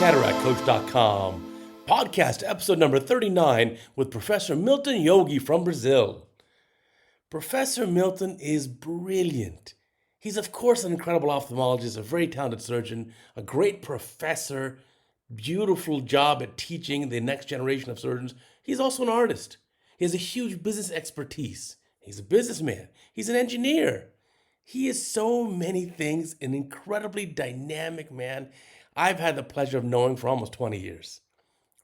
CataractCoach.com. Podcast episode number 39 with Professor Milton Yogi from Brazil. Professor Milton is brilliant. He's, of course, an incredible ophthalmologist, a very talented surgeon, a great professor, beautiful job at teaching the next generation of surgeons. He's also an artist. He has a huge business expertise. He's a businessman. He's an engineer. He is so many things, an incredibly dynamic man I've had the pleasure of knowing for almost 20 years.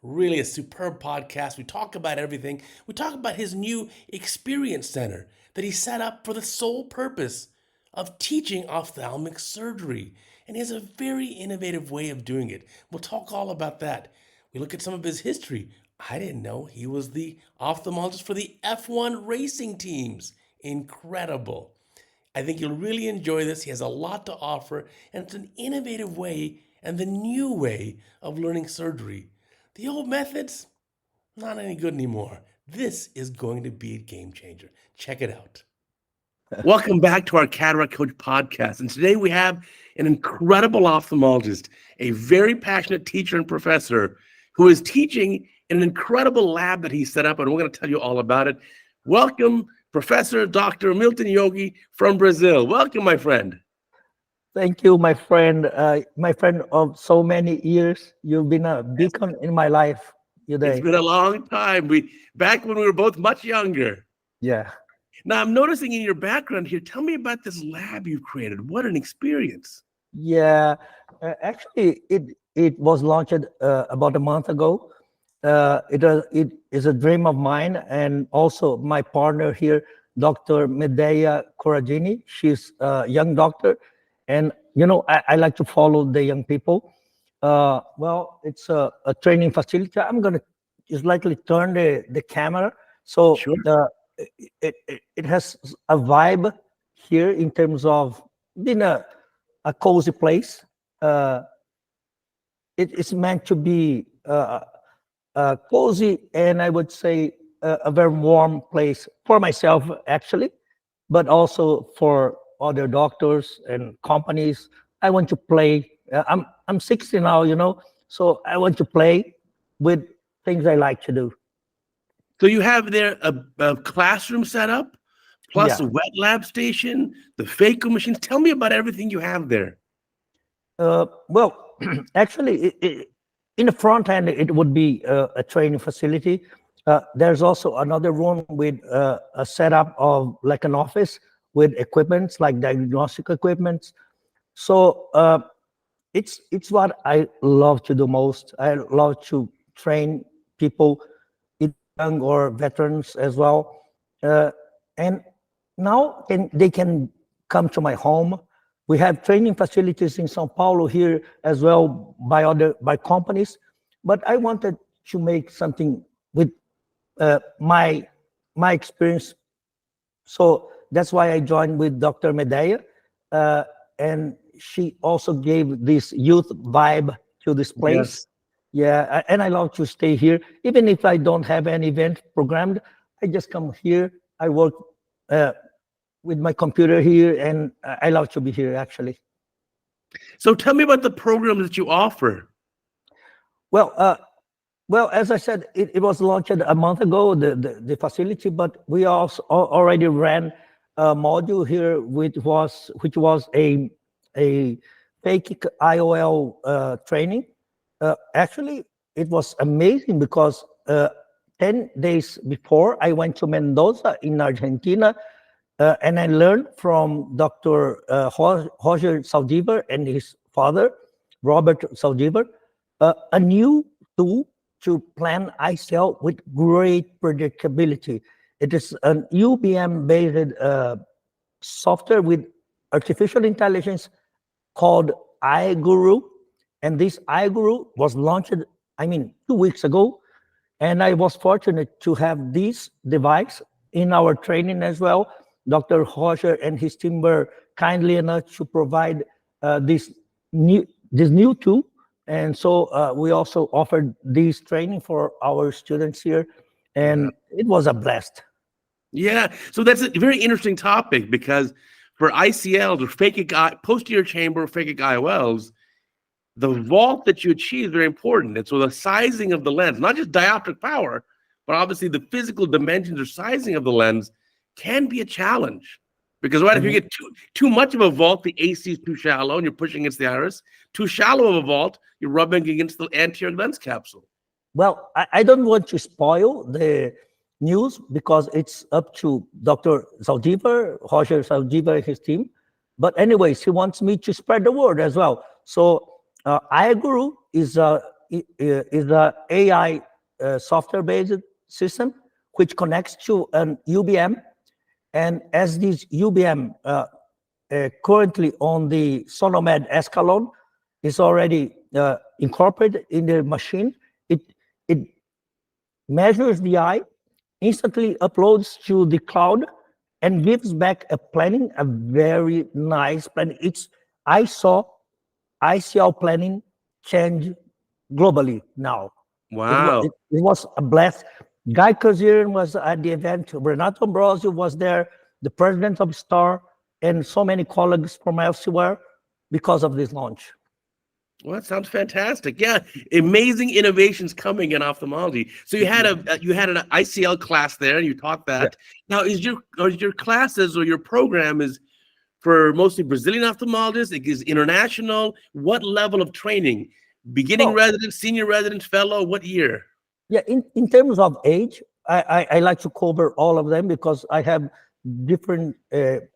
Really a superb podcast. We talk about everything. We talk about his new experience center that he set up for the sole purpose of teaching ophthalmic surgery. And he has a very innovative way of doing it. We'll talk all about that. We look at some of his history. I didn't know he was the ophthalmologist for the F1 racing teams. Incredible. I think you'll really enjoy this. He has a lot to offer, and it's an innovative way and the new way of learning surgery. The old methods, not any good anymore. This is going to be a game changer. Check it out. Welcome back to our Cataract Coach podcast. And today we have an incredible ophthalmologist, a very passionate teacher and professor who is teaching in an incredible lab that he set up, and we're going to tell you all about it. Welcome, Professor Dr. Milton Yogi from Brazil. Welcome, my friend. Thank you, my friend of so many years. You've been a beacon in my life, Uday. It's been a long time. Back when we were both much younger. Yeah. Now, I'm noticing in your background here, tell me about this lab you've created. What an experience. Yeah. Actually, it was launched about a month ago. It is a dream of mine, and also my partner here, Dr. Medea Corradini. She's a young doctor, and I like to follow the young people. Well, it's a training facility. I'm gonna just likely turn the camera, so sure. It has a vibe here in terms of being a cozy place. It's meant to be cozy, and I would say a very warm place for myself, actually, but also for other doctors and companies. I want to play. I'm 60 now, so I want to play with things I like to do. So you have there a classroom set up, plus a wet lab station, the phaco machines. Tell me about everything you have there. Well, actually, in the front end, it would be a training facility. There's also another room with a setup of like an office with equipments like diagnostic equipments. So it's what I love to do most. I love to train people, young or veterans as well. And now they can come to my home. We have training facilities in São Paulo here as well by companies, but I wanted to make something with my experience. So that's why I joined with Dr. Medea, and she also gave this youth vibe to this place. Yes. Yeah, and I love to stay here. Even if I don't have an event programmed, I just come here. I work with my computer here, and I love to be here, actually. So tell me about the programs that you offer. Well, as I said, it was launched a month ago, the facility, but we also already ran a module here, which was a fake IOL training. Actually, it was amazing because 10 days before, I went to Mendoza in Argentina, and I learned from Dr. Roger Saldivar and his father, Robert Saldivar, a new tool to plan ICL with great predictability. It is an UBM-based software with artificial intelligence called iGuru. And this iGuru was launched, 2 weeks ago. And I was fortunate to have this device in our training as well. Dr. Roger and his team were kindly enough to provide this new tool. And so we also offered this training for our students here. And it was a blast. Yeah. So that's a very interesting topic, because for ICLs or posterior chamber phakic IOLs, the vault that you achieve is very important. And so the sizing of the lens, not just dioptric power, but obviously the physical dimensions or sizing of the lens can be a challenge. Because if you get too much of a vault, the AC is too shallow and you're pushing against the iris. Too shallow of a vault, you're rubbing against the anterior lens capsule. Well, I don't want to spoil the news because it's up to Dr. Zaldivar, Roger Zaldivar and his team. But anyways, he wants me to spread the word as well. So iGuru is a AI software-based system which connects to an UBM. And as this UBM currently on the Sonomed Escalon is already incorporated in the machine, it measures the eye, instantly uploads to the cloud, and gives back a planning, a very nice planning. I saw ICL planning change globally now. Wow. It was a blast. Guy Kazarian was at the event. Renato Ambrosio was there, the president of STAR, and so many colleagues from elsewhere because of this launch. Well, that sounds fantastic. Yeah, amazing innovations coming in ophthalmology. So you had an ICL class there, and you taught that. Yeah. Now, is your classes or your program is for mostly Brazilian ophthalmologists? It is international. What level of training? Beginning resident, senior resident, fellow? What year? Yeah, in terms of age, I like to cover all of them because I have different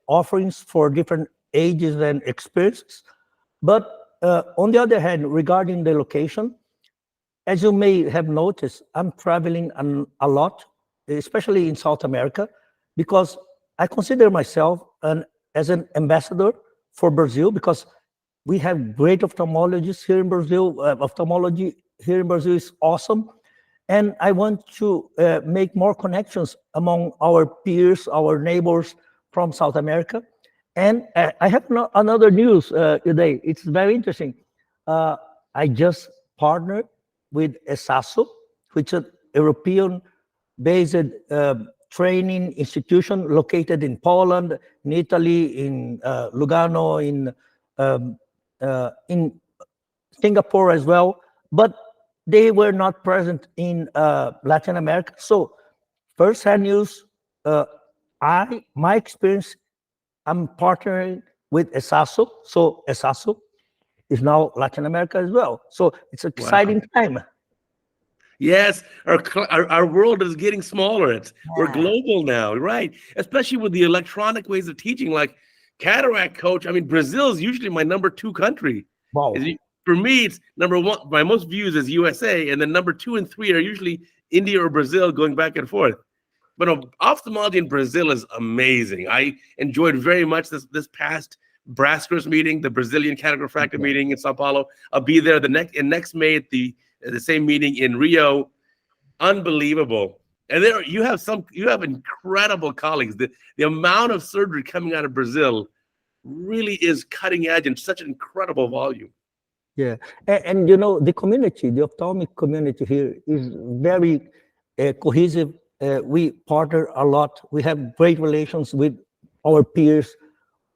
offerings for different ages and experiences. But on the other hand, regarding the location, as you may have noticed, I'm traveling a lot, especially in South America, because I consider myself as an ambassador for Brazil because we have great ophthalmologists here in Brazil. Ophthalmology here in Brazil is awesome. And I want to make more connections among our peers, our neighbors from South America. And I have another news today. It's very interesting. I just partnered with ESASO, which is a European-based training institution located in Poland, in Italy, in Lugano, in Singapore as well. But they were not present in Latin America. So, first-hand news, my experience, I'm partnering with ESASO. So, ESASO is now Latin America as well. So, it's an exciting time. Yes, our world is getting smaller. We're global now, right? Especially with the electronic ways of teaching, like CataractCoach. I mean, Brazil is usually my number 2 country. Wow. For me, it's number 1 by most views is USA, and then number 2 and 3 are usually India or Brazil, going back and forth. But ophthalmology in Brazil is amazing. I enjoyed very much this past Brascars meeting, the Brazilian cataract refractive meeting in Sao Paulo. I'll be there next May at the same meeting in Rio. Unbelievable. And there you have incredible colleagues. The amount of surgery coming out of Brazil really is cutting edge and such an incredible volume. Yeah, and you know, the community, the ophthalmic community here is very cohesive. We partner a lot. We have great relations with our peers.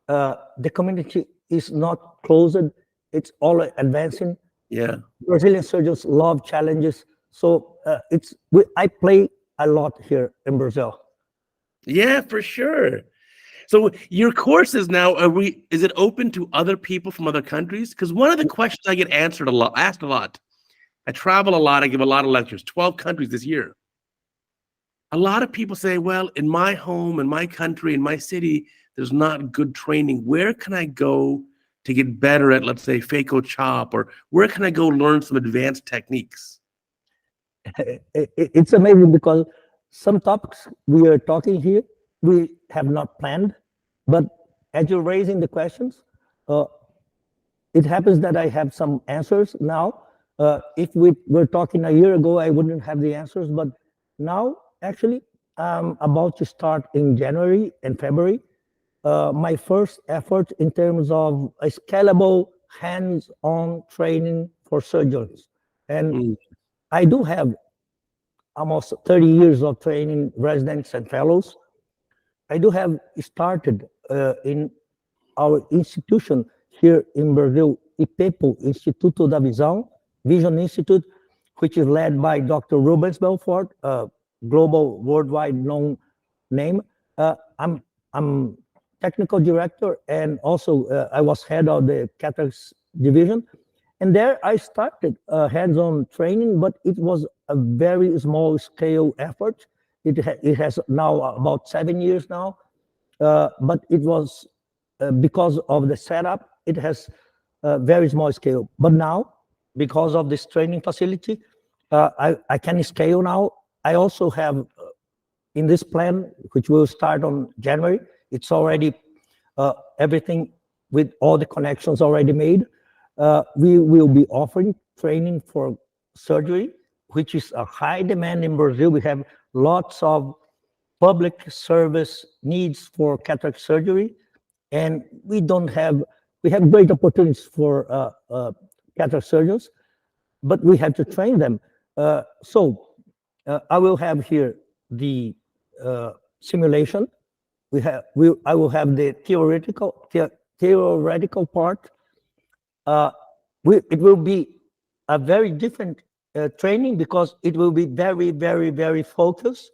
The community is not closed. It's all advancing. Yeah. Brazilian surgeons love challenges. So I play a lot here in Brazil. Yeah, for sure. So your courses now, is it open to other people from other countries? Because one of the questions I get asked a lot. I travel a lot. I give a lot of lectures, 12 countries this year. A lot of people say, well, in my home, in my country, in my city, there's not good training. Where can I go to get better at, let's say, phaco chop, or where can I go learn some advanced techniques? It's amazing because some topics we are talking here, we have not planned, but as you're raising the questions, it happens that I have some answers now. If we were talking a year ago, I wouldn't have the answers, but now, actually, I'm about to start in January and February, my first effort in terms of a scalable hands-on training for surgeons. And I do have almost 30 years of training residents and fellows. I do have started in our institution here in Brazil IPEPO, Instituto da Visão, Vision Institute, which is led by Dr. Rubens Belfort, a global, worldwide known name. I'm technical director, and also I was head of the cataracts division. And there I started hands-on training, but it was a very small scale effort. It has now about 7 years now, but it was because of the setup, it has a very small scale. But now, because of this training facility, I can scale now. I also have in this plan, which will start on January, it's already everything with all the connections already made. We will be offering training for surgery, which is a high demand in Brazil. We have lots of public service needs for cataract surgery, and we have great opportunities for cataract surgeons, but we have to train them. So I will have here the simulation. I will have the theoretical part. It will be a very different training because it will be very, very, very focused.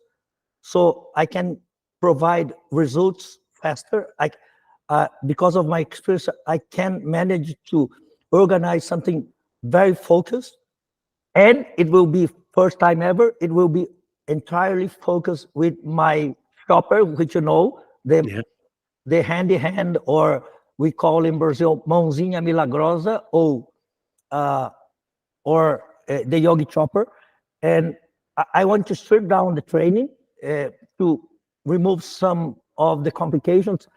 So I can provide results faster. Because of my experience, I can manage to organize something very focused, and it will be first time ever. It will be entirely focused with my shopper, which the handy hand, or we call in Brazil mãozinha milagrosa, or the Yogi chopper. And I want to strip down the training to remove some of the complications,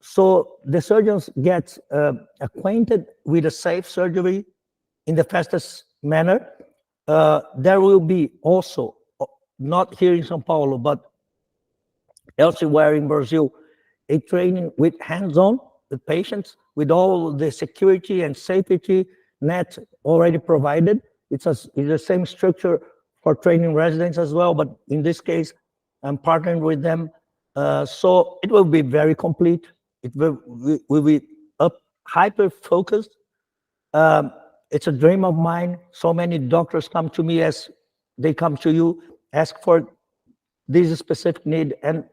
so the surgeons get acquainted with a safe surgery in the fastest manner. There will be also, not here in São Paulo, but elsewhere in Brazil, a training with hands-on with patients, with all the security and safety net already provided. It's the same structure for training residents as well, but in this case, I'm partnering with them. So it will be very complete. It will be hyper-focused. It's a dream of mine. So many doctors come to me as they come to you, ask for this specific need, and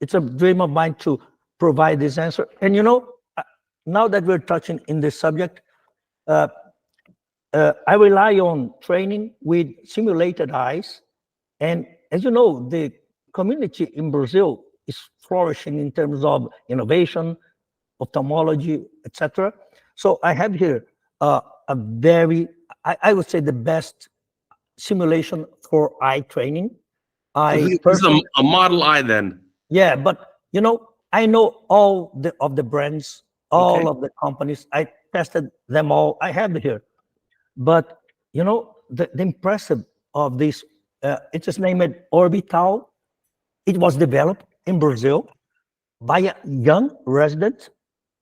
it's a dream of mine to provide this answer. And now that we're touching in this subject, I rely on training with simulated eyes. And as you know, the community in Brazil is flourishing in terms of innovation, ophthalmology, etc. So I have here a very, I would say, the best simulation for eye training. This is a model eye then. Yeah, but I know all of the brands, all of the companies. I tested them all. I have it here. But the impressive of this, it is named Orbital. It was developed in Brazil by a young resident.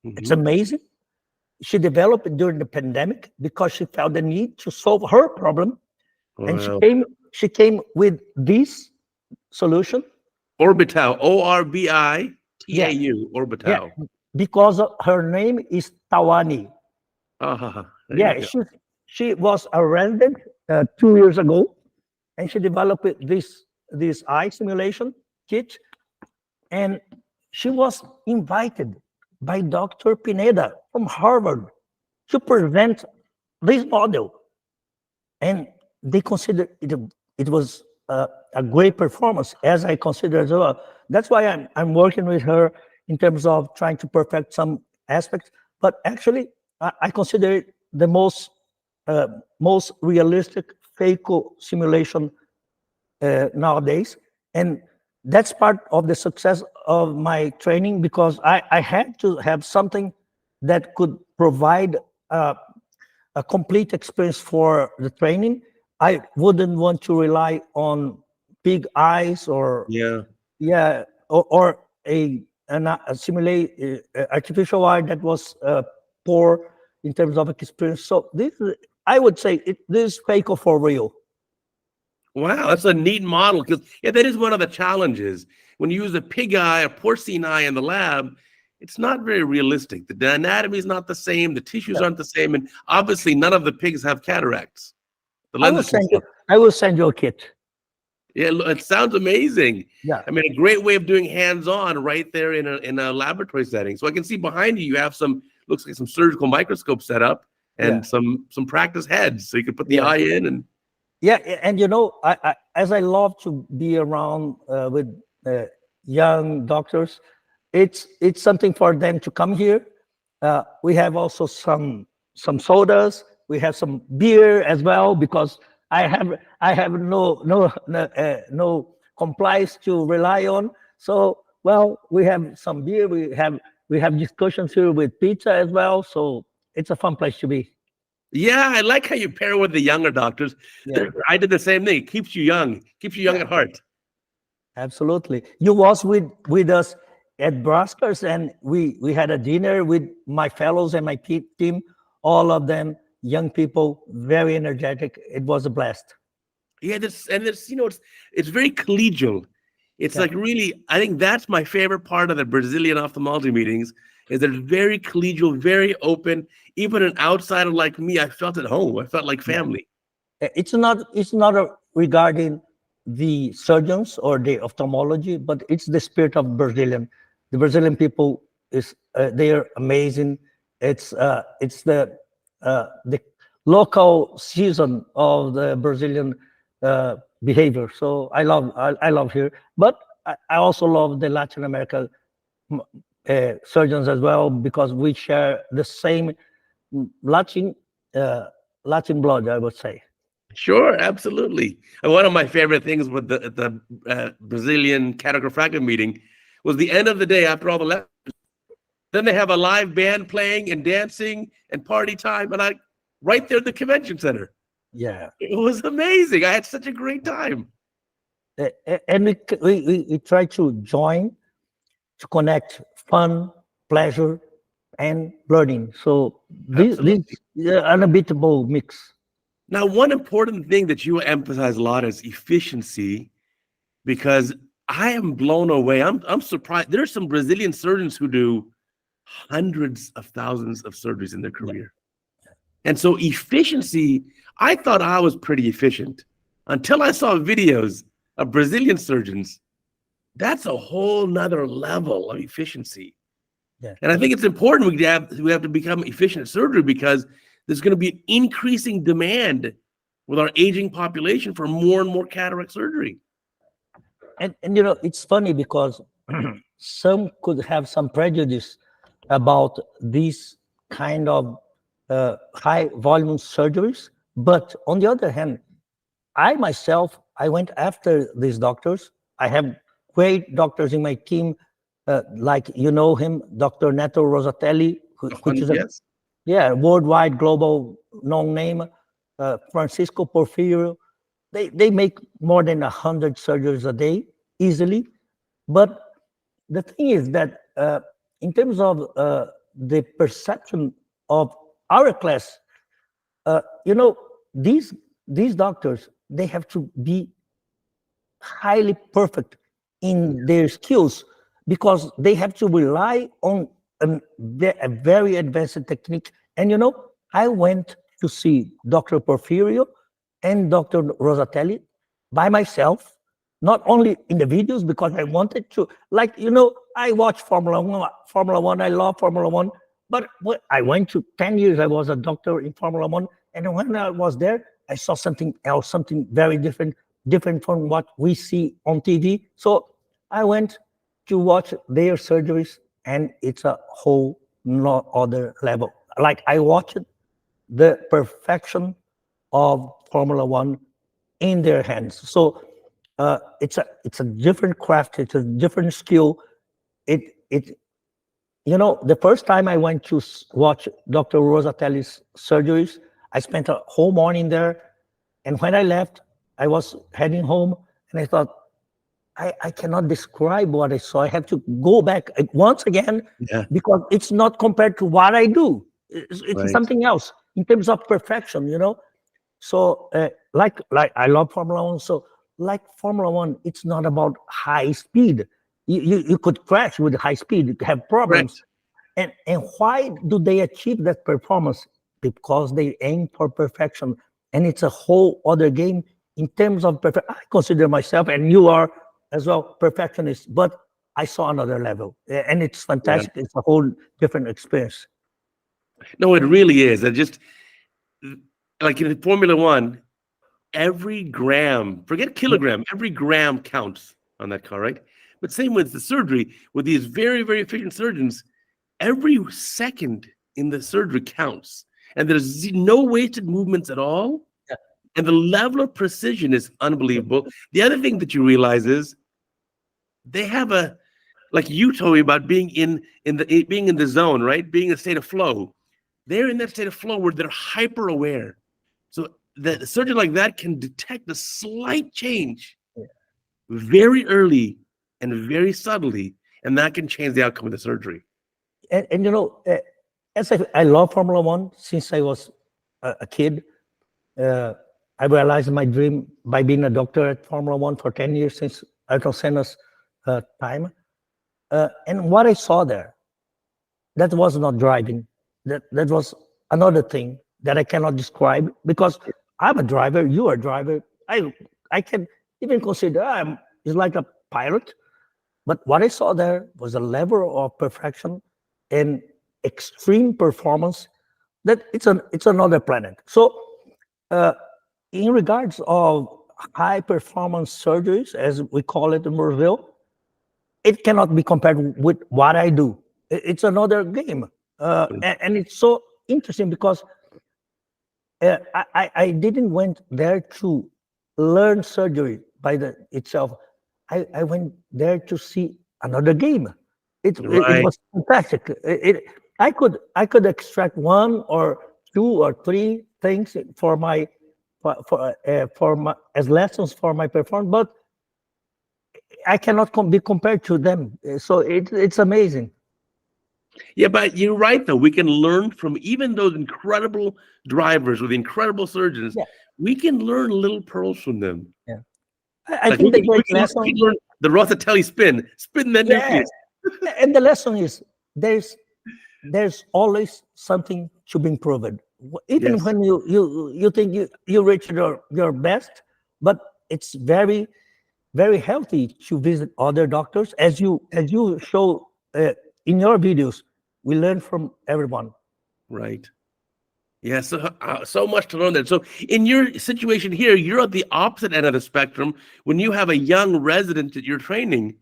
It's amazing. She developed it during the pandemic because she felt the need to solve her problem. Wow. And she came with this solution. Orbital, Orbitau, Orbital. Yeah, because her name is Tawani. She was a resident 2 years ago, and she developed this eye simulation kit, and she was invited by Dr. Pineda from Harvard to present this model, and they considered it was a great performance, as I consider as well. That's why I'm working with her in terms of trying to perfect some aspects. But actually, I consider it the most realistic phaco simulation nowadays, and that's part of the success of my training, because I had to have something that could provide a complete experience for the training. I wouldn't want to rely on big eyes or a simulate artificial eye that was poor in terms of experience. So this, I would say, this is phaco for real. Wow, that's a neat model, because that is one of the challenges. When you use a pig eye, a porcine eye in the lab, it's not very realistic. The anatomy is not the same. The tissues aren't the same. And obviously, none of the pigs have cataracts. The I will lenses and send you. stuff. I will send you a kit. Yeah, it sounds amazing. Yeah. I mean, a great way of doing hands-on right there in a laboratory setting. So I can see behind you, you have some, looks like some surgical microscope set up and Yeah. some practice heads. So you can put the Yeah. eye in and Yeah, and I as I love to be around with young doctors, it's something for them to come here. We have also some sodas. We have some beer as well because I have no compliance to rely on. So well, we have some beer. We have discussions here with pizza as well. So it's a fun place to be. yeah, I like how you pair with the younger doctors. Yeah. I did the same thing. It keeps you young, keeps you young Yeah. at heart. Absolutely. You was with us at Braskers, and we had a dinner with my fellows and my team. All of them young people, very energetic. It was a blast. Yeah, this it's very collegial. It's Yeah. like really, I think that's my favorite part of the Brazilian ophthalmology meetings is they're very collegial, very open. Even an outsider like me, I felt at home. I felt like Yeah. family. It's not regarding the surgeons or the ophthalmology, but it's the spirit of Brazilian. The Brazilian people is they are amazing. It's the local season of the Brazilian behavior. So I love here, but I also love the Latin America surgeons as well because we share the same Latin uh, Latin blood, I would say. Sure, absolutely. And one of my favorite things with the Brazilian CataractCoach meeting was the end of the day after all the lectures. Then they have a live band playing and dancing and party time, and I right there at the convention center. Yeah. It was amazing. I had such a great time. And we try to join to connect fun, pleasure, and learning. So Absolutely. this unbeatable mix. Now, one important thing that you emphasize a lot is efficiency, because I am blown away. I'm surprised. There are some Brazilian surgeons who do hundreds of thousands of surgeries in their career. And so efficiency, I thought I was pretty efficient until I saw videos of Brazilian surgeons. That's a whole nother level of efficiency. Yeah. And I think it's important we have to become efficient at surgery because there's going to be an increasing demand with our aging population for more and more cataract surgery. And it's funny because some could have some prejudice about these kind of high volume surgeries, but on the other hand, I myself I went after these doctors. I have great doctors in my team, like him, Dr. Neto Rosatelli, which is a Yes. worldwide global known name. Francisco Porfirio, they make more than 100 surgeries a day easily. But the thing is that in terms of the perception of our class, uh, you know, these doctors they have to be highly perfect in their skills because they have to rely on a very advanced technique. And I went to see Dr. Porfirio and Dr. Rosatelli by myself, not only in the videos because I wanted to, like, I watch Formula One. Formula One, I love Formula One. But I went to 10 years, I was a doctor in Formula One. And when I was there, I saw something else, something very different from what we see on TV. So I went to watch their surgeries, and it's a whole no other level. Like I watched the perfection of Formula One in their hands. So it's a different craft. It's a different skill. It the first time I went to watch Dr. Rosatelli's surgeries, I spent a whole morning there, and when I left, I was heading home, and I thought, I cannot describe what I saw. I have to go back once again Yeah. because it's not compared to what I do. It's Right. something else in terms of perfection, So, like I love Formula One. So, like Formula One, it's not about high speed. You could crash with high speed, you have problems. Correct. And why do they achieve that performance? Because they aim for perfection, and it's a whole other game in terms of perfect. I consider myself, and you are as well, perfectionist, but I saw another level, and it's Yeah. fantastic. It's a whole different experience. No, it really is. And just like in Formula One, every gram, forget kilogram, every gram counts on that car, right? But same with the surgery, with these very, very efficient surgeons, every second in the surgery counts. And there's no wasted movements at all. Yeah. And the level of precision is unbelievable. The other thing that you realize is they have a, like you told me about being in the zone, right? Being in a state of flow. They're in that state of flow where they're hyper aware. So that a surgeon like that can detect a slight change very early and very subtly, and that can change the outcome of the surgery. And as I love Formula One since I was a kid. I realized my dream by being a doctor at Formula One for 10 years since Ayrton Senna's time. And what I saw there, that was not driving. That was another thing that I cannot describe because I'm a driver, you are a driver. I can even consider it's like a pilot. But what I saw there was a level of perfection and extreme performance that it's another planet. So in regards of high performance surgeries, as we call it in Brazil, it cannot be compared with what I do. It's another game. And it's so interesting because I didn't went there to learn surgery by itself. I went there to see another game. It was fantastic. I could extract one or two or three things for my as lessons for my performance, but I cannot be compared to them. So it's amazing. Yeah, but you're right, though. We can learn from even those incredible drivers with incredible surgeons. Yeah. We can learn little pearls from them. Yeah. I think the great lesson. We can learn the Rossatelli spin that nucleus. And the lesson is there's always something to be improved. Even when you think you reached your best, but it's very, very healthy to visit other doctors. As you show in your videos, we learn from everyone. Right. Yeah, so much to learn there. So in your situation here, you're at the opposite end of the spectrum. When you have a young resident that you're training,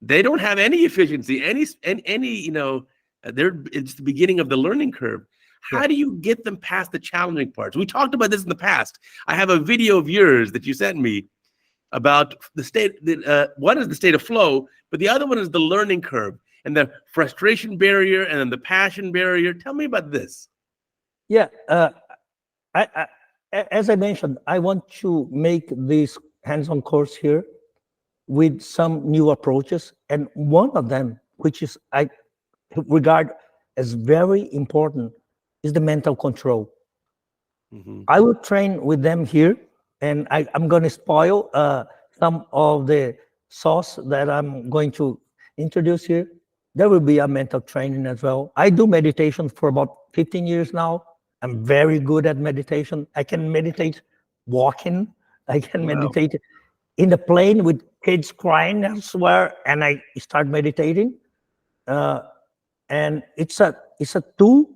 they don't have any efficiency, any it's the beginning of the learning curve. How do you get them past the challenging parts? We talked about this in the past. I have a video of yours that you sent me about the state. One is the state of flow, but the other one is the learning curve and the frustration barrier and then the passion barrier. Tell me about this. Yeah, as I mentioned, I want to make this hands-on course here with some new approaches, and one of them, which is I regard as very important, is the mental control. Mm-hmm. I will train with them here, and I'm going to spoil some of the sauce that I'm going to introduce here. There will be a mental training as well. I do meditation for about 15 years now. I'm very good at meditation. I can meditate walking. I can meditate in the plane with kids crying elsewhere, and I start meditating. And it's a tool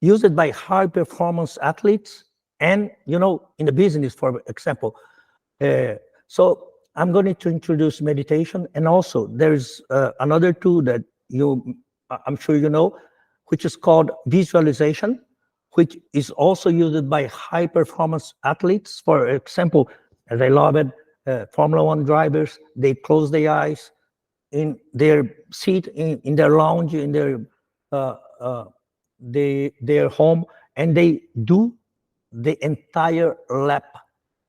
used by high performance athletes and in the business, for example. So I'm going to introduce meditation, and also there's another tool that I'm sure you know, which is called visualization, which is also used by high performance athletes. For example, as I love it, Formula One drivers, they close their eyes in their seat, in their lounge, in their home, and they do the entire lap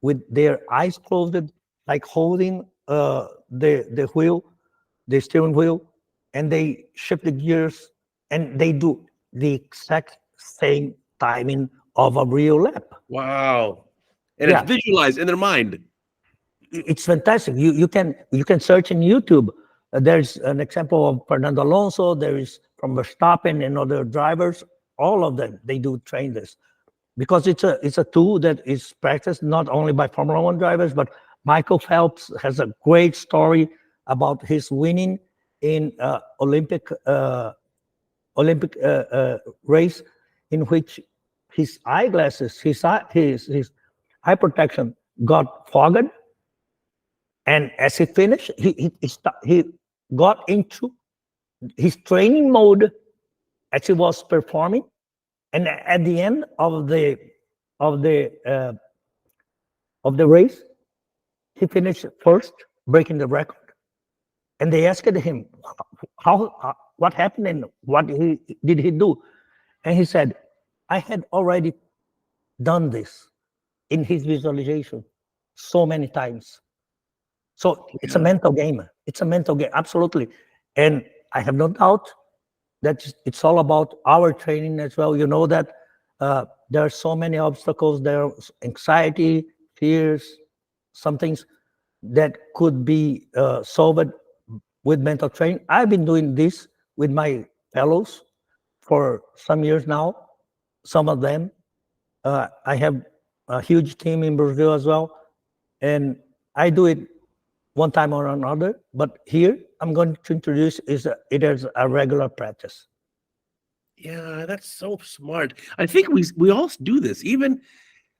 with their eyes closed, like holding the wheel, the steering wheel, and they shift the gears, and they do the exact same timing of a real lap. Wow. And it's visualized in their mind. It's fantastic. You can search in YouTube. There's an example of Fernando Alonso. There is from Verstappen and other drivers, all of them, they do train this because it's a tool that is practiced not only by Formula One drivers, but Michael Phelps has a great story about his winning in Olympic race, in which his eyeglasses, his eye protection got fogged, and as he finished, he got into his training mode as he was performing, and at the end of the race, he finished first, breaking the record. And they asked him, what happened and what did he do? And he said, I had already done this in his visualization so many times. So it's a mental game. It's a mental game, absolutely. And I have no doubt that it's all about our training as well. You know that there are so many obstacles, there are anxiety, fears, some things that could be solved with mental training. I've been doing this with my fellows for some years now. Some of them, I have a huge team in Brazil as well, and I do it one time or another. But here, I'm going to introduce it as a regular practice. Yeah, that's so smart. I think we all do this. Even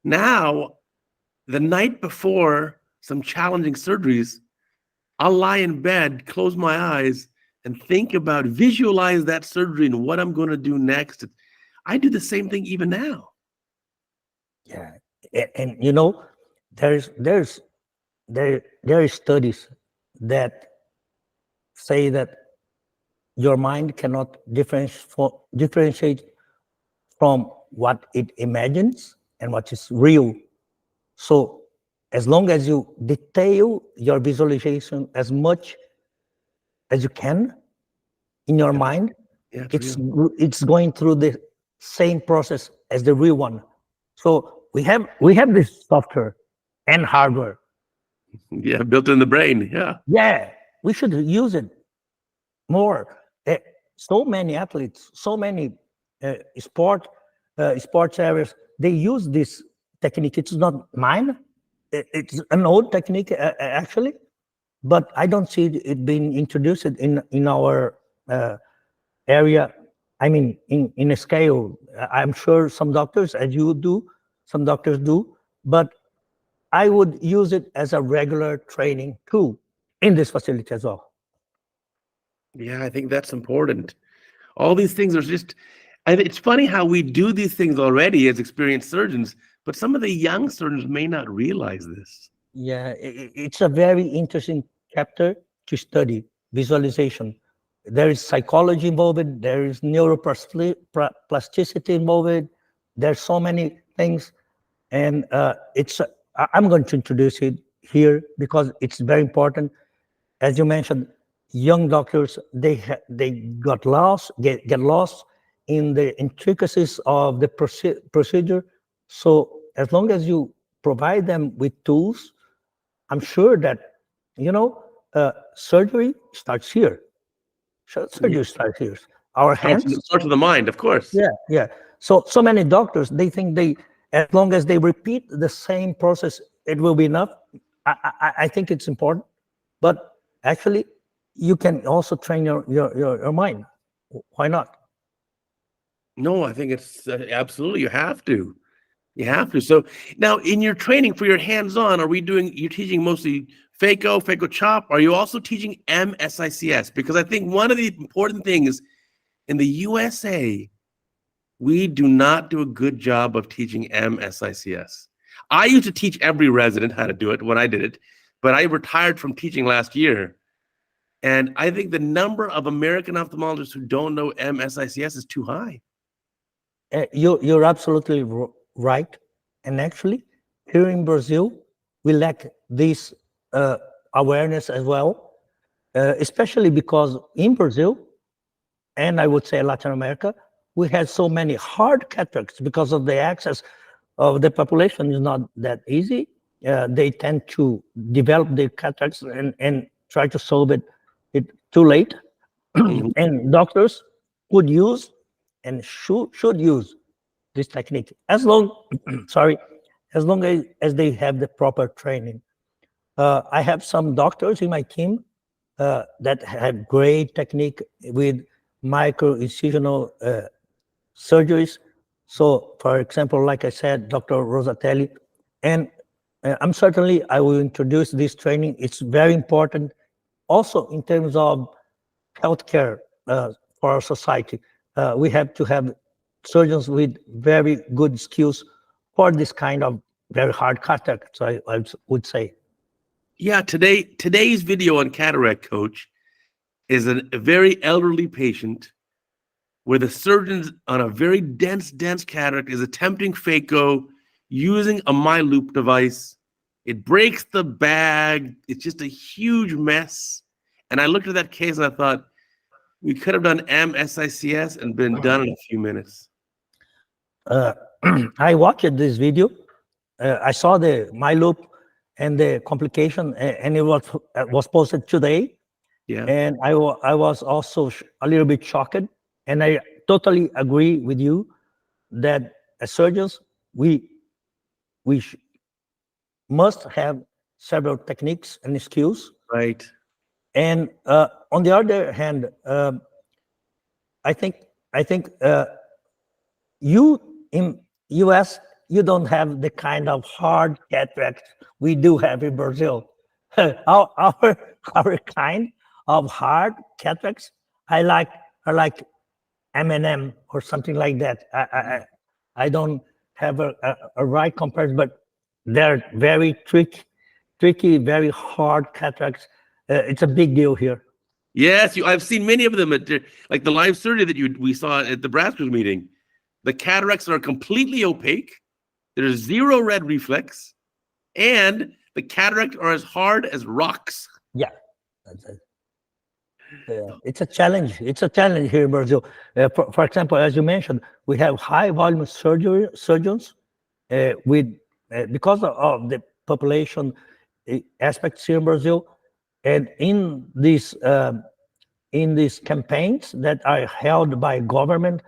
now, the night before some challenging surgeries, I'll lie in bed, close my eyes, and think about, visualize that surgery and what I'm going to do next. I do the same thing even now. Yeah, and you know, there are studies that say that your mind cannot differentiate from what it imagines and what is real. So as long as you detail your visualization as much as you can in your mind, it's going through the same process as the real one. So we have this software and hardware. Yeah, built in the brain. Yeah, we should use it more. So many athletes, so many sports areas, they use this technique. It's not mine. It's an old technique, actually, but I don't see it being introduced in our area. I mean, in a scale. I'm sure some doctors, as you do, some doctors do, but I would use it as a regular training tool in this facility as well. Yeah, I think that's important. All these things are just, it's funny how we do these things already as experienced surgeons, but some of the young surgeons may not realize this. Yeah, it's a very interesting chapter to study, visualization. There is psychology involved, there is neuroplasticity involved, there's so many things. And I'm going to introduce it here because it's very important. As you mentioned, young doctors, they get lost in the intricacies of the procedure. So as long as you provide them with tools, I'm sure that, surgery starts here. Surgery starts here. Our hands. Starts with the mind, of course. Yeah. So many doctors, they think as long as they repeat the same process, it will be enough. I think it's important, but actually, you can also train your mind. Why not? No, I think it's absolutely, you have to. You have to. So now in your training for your hands-on, you're teaching mostly phaco chop? Are you also teaching MSICS? Because I think one of the important things in the USA, we do not do a good job of teaching MSICS. I used to teach every resident how to do it when I did it, but I retired from teaching last year. And I think the number of American ophthalmologists who don't know MSICS is too high. You're absolutely right. And actually, here in Brazil, we lack this awareness as well, especially because in Brazil, and I would say Latin America, we had so many hard cataracts because of the access of the population is not that easy. They tend to develop the cataracts and try to solve it too late. And doctors, could use and should use this technique as long sorry, as long as they have the proper training. I have some doctors in my team that have great technique with micro incisional surgeries. So, for example, like I said, Dr. Rosatelli, and I will introduce this training. It's very important also in terms of healthcare for our society. We have to have surgeons with very good skills for this kind of very hard cataract, so I would say. Yeah, today's video on Cataract Coach is a very elderly patient where the surgeon on a very dense cataract is attempting phaco using a MyLoop device. It breaks the bag. It's just a huge mess. And I looked at that case and I thought, we could have done MSICS and been done in a few minutes. I watched this video. I saw the MyLoop and the complication, and it was posted today. Yeah. And I was also a little bit shocked. And I totally agree with you that as surgeons, we must have several techniques and skills. Right. And on the other hand, I think you in US, you don't have the kind of hard cataract we do have in Brazil. our kind of hard cataracts, I like M&M or something like that. I don't have a right comparison, but they're very tricky, very hard cataracts. It's a big deal here. Yes, I've seen many of them at like the live surgery that we saw at the Braskers meeting. The cataracts are completely opaque. There's zero red reflex, and the cataracts are as hard as rocks. Yeah, it's a challenge. It's a challenge here in Brazil. For example, as you mentioned, we have high volume surgeons with because of the population aspects here in Brazil, and in these campaigns that are held by government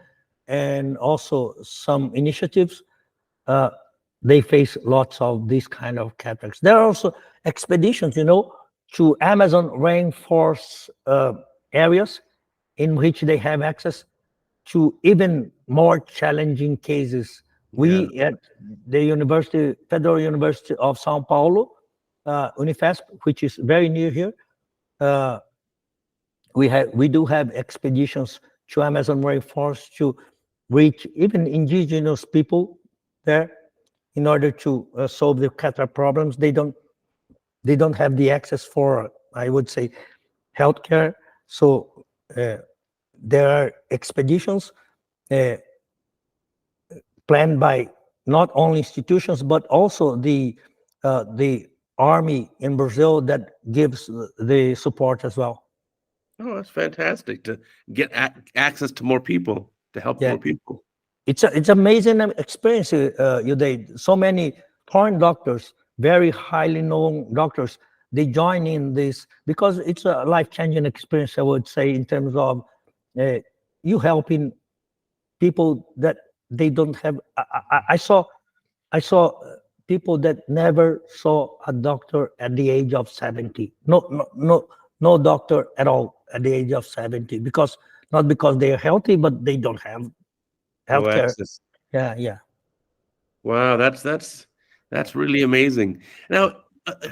and also some initiatives, they face lots of these kind of cataracts. There are also expeditions, to Amazon rainforest areas in which they have access to even more challenging cases. We at the Federal University of São Paulo, Unifesp, which is very near here, we do have expeditions to Amazon rainforest to reach even indigenous people there in order to solve the cataract problems. They don't have the access for, I would say, healthcare. So there are expeditions planned by not only institutions but also the army in Brazil that gives the support as well. Oh, that's fantastic to get access to more people, to help more people. It's amazing experience, Uday. So many foreign doctors, very highly known doctors, they join in this because it's a life-changing experience, I would say, in terms of you helping people that they don't have. I saw people that never saw a doctor at the age of 70. No doctor at all at the age of 70 not because they are healthy, but they don't have healthcare. Access. Yeah. Wow, that's really amazing. Now,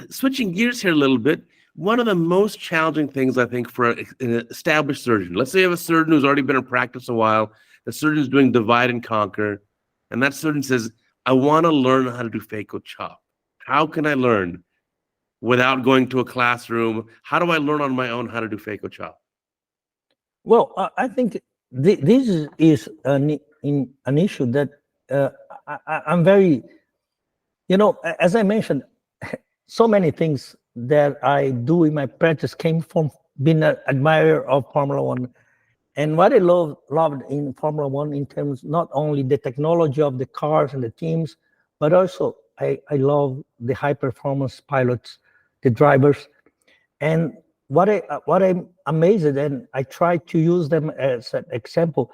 switching gears here a little bit, one of the most challenging things I think for an established surgeon, let's say you have a surgeon who's already been in practice a while, the surgeon's doing divide and conquer, and that surgeon says, I want to learn how to do phaco chop. How can I learn without going to a classroom? How do I learn on my own how to do phaco chop? Well, I think this is an issue that I'm very, as I mentioned, so many things that I do in my practice came from being an admirer of Formula One. And what I loved in Formula One in terms not only the technology of the cars and the teams, but also I love the high performance pilots, the drivers. And what I'm amazed, and I try to use them as an example.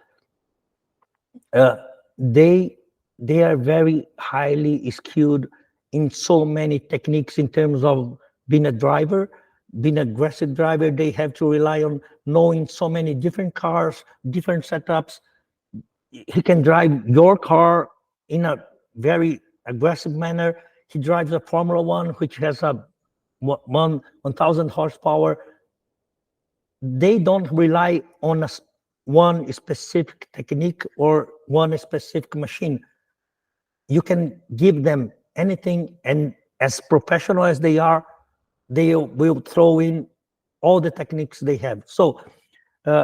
Uh, they they are very highly skilled in so many techniques in terms of being a driver, being an aggressive driver. They have to rely on knowing so many different cars, different setups. He can drive your car in a very aggressive manner. He drives a Formula One, which has a 1,000 horsepower. They don't rely on one specific technique or one specific machine. You can give them anything, and as professional as they are, they will throw in all the techniques they have. So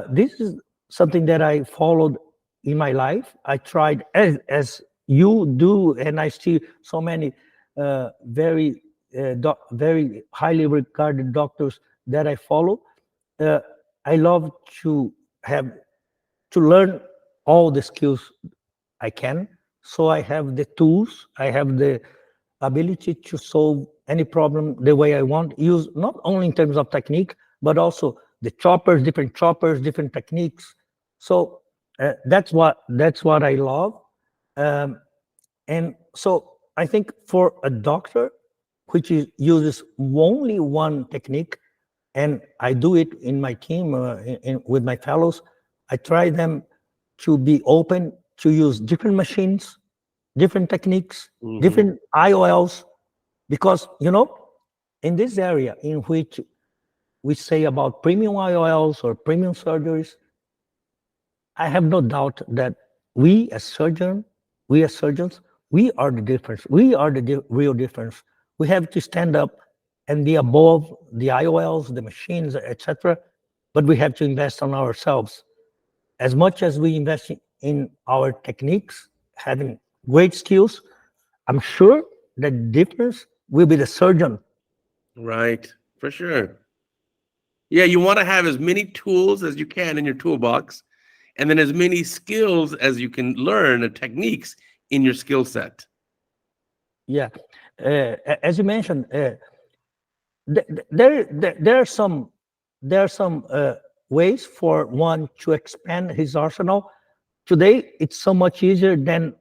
this is something that I followed in my life. I tried as you do, and I see so many very highly regarded doctors that I follow. uh, I love to have to learn all the skills I can. So I have the tools, I have the ability to solve any problem the way I want. Use not only in terms of technique, but also the choppers, different techniques. So that's what I love. Um, and so I think for a doctor, which uses only one technique, and I do it in my team, with my fellows. I try them to be open to use different machines, different techniques, Hmm. different IOLs, because in this area in which we say about premium IOLs or premium surgeries, I have no doubt that we as surgeon, we as surgeons, we are the difference. We are the real difference. We have to stand up and be above the IOLs, the machines, etc. But we have to invest on ourselves. As much as we invest in our techniques, having great skills, I'm sure the difference will be the surgeon. Right, for sure. Yeah, you want to have as many tools as you can in your toolbox, and then as many skills as you can learn and techniques in your skill set. Yeah. As you mentioned, there are some ways for one to expand his arsenal. Today, it's so much easier than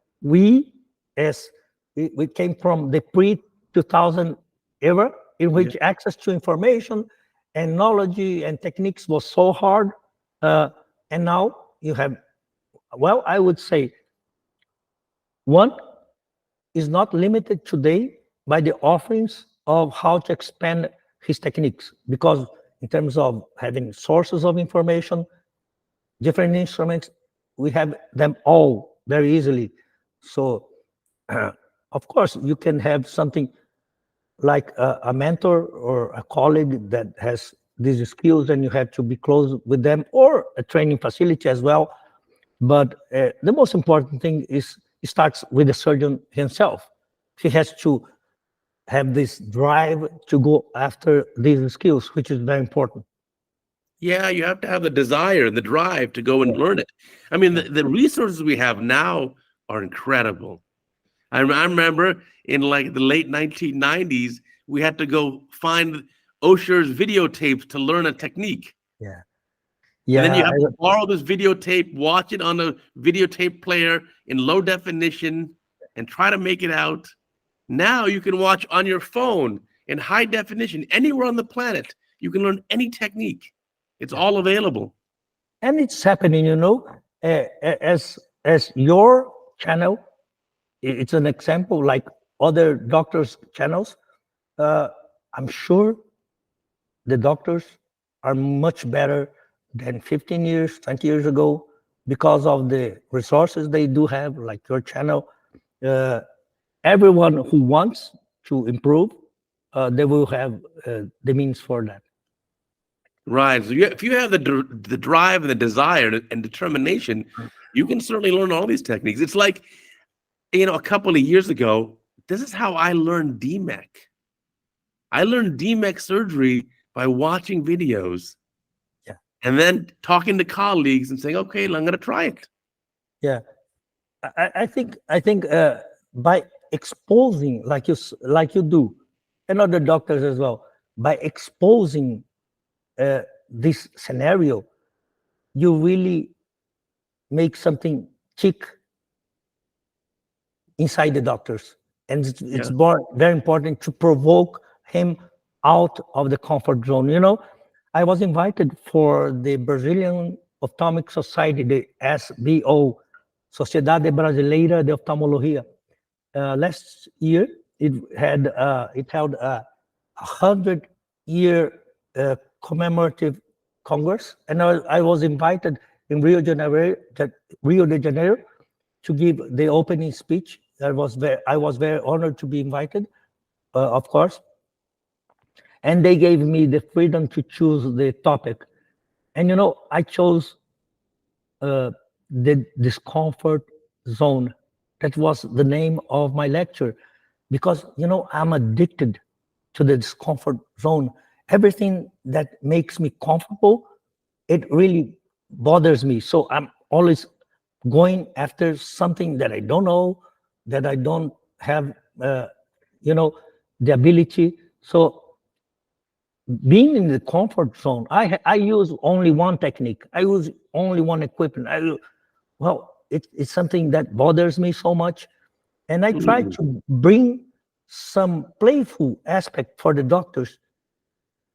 as we came from the pre 2000 era, in Yeah. which access to information and knowledge and techniques was so hard. Uh, and now you have, well, I would say one is not limited today by the offerings of how to expand his techniques, because in terms of having sources of information, different instruments, we have them all very easily. So of course you can have something like a mentor or a colleague that has these skills, and you have to be close with them, or a training facility as well. But the most important thing is it starts with the surgeon himself. He has to have this drive to go after these skills, which is very important. Yeah, you have to have the desire and the drive to go and learn it. I mean, Yeah, the resources we have now are incredible. I remember in like the late 1990s, we had to go find Osher's videotapes to learn a technique. yeah, And then yeah. you have to borrow this videotape, watch it on a videotape player in low definition, and try to make it out. Now you can watch on your phone in high definition anywhere on the planet. You can learn any technique. It's Yeah. all available. And it's happening, as your channel, it's an example like other doctors' channels. Uh, I'm sure the doctors are much better than 15 years, 20 years ago, because of the resources they do have, like your channel. Uh, Everyone who wants to improve, they will have the means for that. Right. So if you have the drive and the desire and determination, you can certainly learn all these techniques. It's like, a couple of years ago, this is how I learned DMEC. I learned DMEC surgery by watching videos Yeah, and then talking to colleagues and saying, okay, I'm going to try it. yeah. I think by exposing, like you do, and other doctors as well, by exposing this scenario, you really make something tick inside the doctors. And it's Yeah. very important to provoke him out of the comfort zone. I was invited for the Brazilian Ophthalmic Society, the SBO, Sociedade Brasileira de Oftalmologia. Last year, it held a 100-year commemorative congress, and I was invited in Rio de Janeiro, to give the opening speech. I was very honored to be invited, of course. And they gave me the freedom to choose the topic. And I chose the discomfort zone. That was the name of my lecture, because I'm addicted to the discomfort zone. Everything that makes me comfortable, it really bothers me. So I'm always going after something that I don't know, that I don't have, the ability. So being in the comfort zone, I use only one technique. I use only one equipment. It's something that bothers me so much, and I try Mm. to bring some playful aspect for the doctors,